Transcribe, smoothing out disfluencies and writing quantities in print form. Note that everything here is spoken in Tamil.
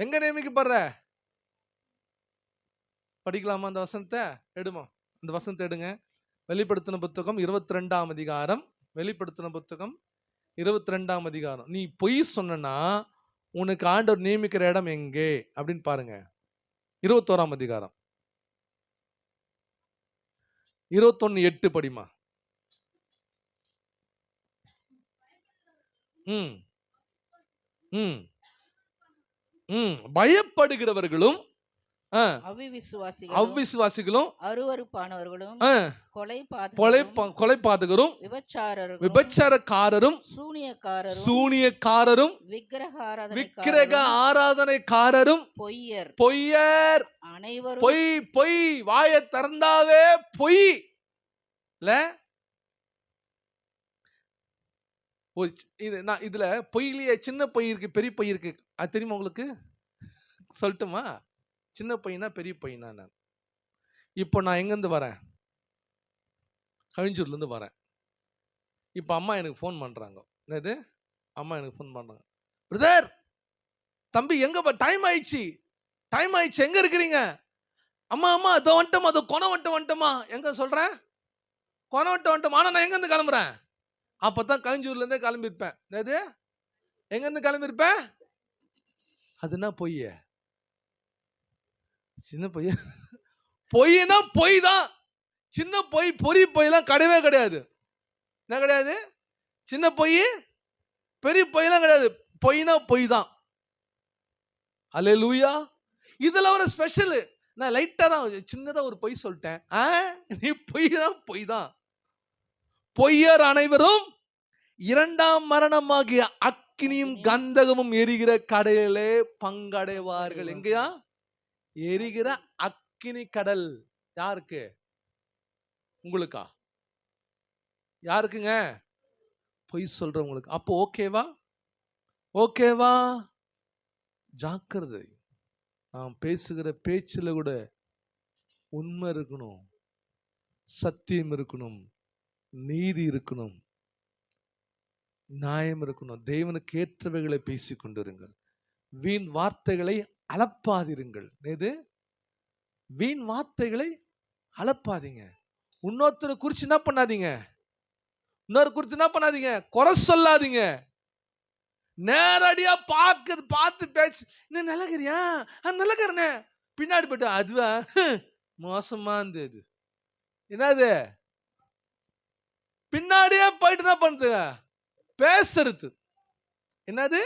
எங்க நியமிக்கப்படுற? படிக்கலாமா அந்த வசனத்தை? எடுமா, அந்த வசனத்தை எடுங்க. வெளிப்படுத்தின புத்தகம் 22ஆம் அதிகாரம். வெளிப்படுத்தின புத்தகம் 22ஆம் அதிகாரம். நீ பொய் சொன்னா உனக்கு ஆண்டவர் நியமிக்கிற இடம் எங்கே அப்படின்னு பாருங்க. 21ஆம் அதிகாரம் 21:8 படிமா. பயப்படுகிறவர்களும் அவ்விசுவாசிகளும் அருவருப்பானவர்களும் கொலைபாதகரும் விபச்சாரக்காரரும் சூனியக்காரரும் விக்கிரக ஆராதனைக்காரரும் பொய்யர் அனைவரும் பொய் வாயை திறந்தாவே பொய் இல்ல. இதுல பொய்லயே சின்ன பொய் இருக்கு, பெரிய பொய் இருக்கு. அது தெரியுமா உங்களுக்கு? சொல்லட்டுமா? சின்ன பையனா பெரிய பையனா? நான் இப்போ நான் எங்கேருந்து வரேன்? கழிஞ்சூர்லேருந்து வரேன். இப்போ அம்மா எனக்கு ஃபோன் பண்ணுறாங்க. என்னது? அம்மா எனக்கு ஃபோன் பண்ணுறாங்க. பிரதர், தம்பி எங்கே டைம் ஆயிடுச்சு, எங்கே இருக்கிறீங்க? அம்மா அதோ வந்துட்டோமா, அதோ கொனை வந்துட்டோமா. எங்கே சொல்கிறேன்? கொனை வந்துட்டோமா. ஆனால் நான் எங்கேருந்து கிளம்புறேன்? அப்போ தான் கழிஞ்சூர்லேருந்தே கிளம்பியிருப்பேன். என்னது? எங்கேருந்து கிளம்பியிருப்பேன்? அதுனா பொய்ய? சின்ன பொய்ய? பொய்னா பொய் தான். சின்ன பொய் பொறி பொய்லாம் கிடையவே கிடையாது. என்ன கிடையாது? சின்ன பொய் பெரிய பொய்லாம் கிடையாது. பொய்னா பொய் தான். அல்லேலூயா. இதுல ஒரு ஸ்பெஷல். நான் லைட்டா தான் சின்னதா ஒரு பொய் சொல்லிட்டேன். நீ பொய் தான். பொய்யர் அனைவரும் இரண்டாம் மரணமாகிய அக்கினியும் கந்தகமும் எரிகிற கடலிலே பங்கடைவார்கள். எங்கயா? எரிகிற அக்கினி கடல். யாருக்கு? உங்களுக்கா? யாருக்குங்க? பொய் சொல்றவங்களுக்கு. அப்போ ஓகேவா? ஜாக்கிரதை. நாம் பேசுகிற பேச்சுல கூட உண்மை இருக்கணும், சத்தியம் இருக்கணும், நீதி இருக்கணும், நியாயம் இருக்கணும். தேவனுக்கு ஏற்றவைகளை பேசிக் கொண்டிருங்கள். வீண் வார்த்தைகளை அளப்பாதிருங்கள். எது? வீண் வார்த்தைகளை அளப்பாதீங்க. இன்னொருத்தரை குறிச்சு என்ன பண்ணாதீங்க? குறை சொல்லாதீங்க. நேரடியா பார்த்து பேச்சு. என்ன நல்லகிறியா? நல்லகிறனே. பின்னாடி போயிட்டு அதுவா மோசமா இருந்தது. என்னது? பின்னாடியே போயிட்டு என்ன பண்ணுது? பேசுறது. என்னது?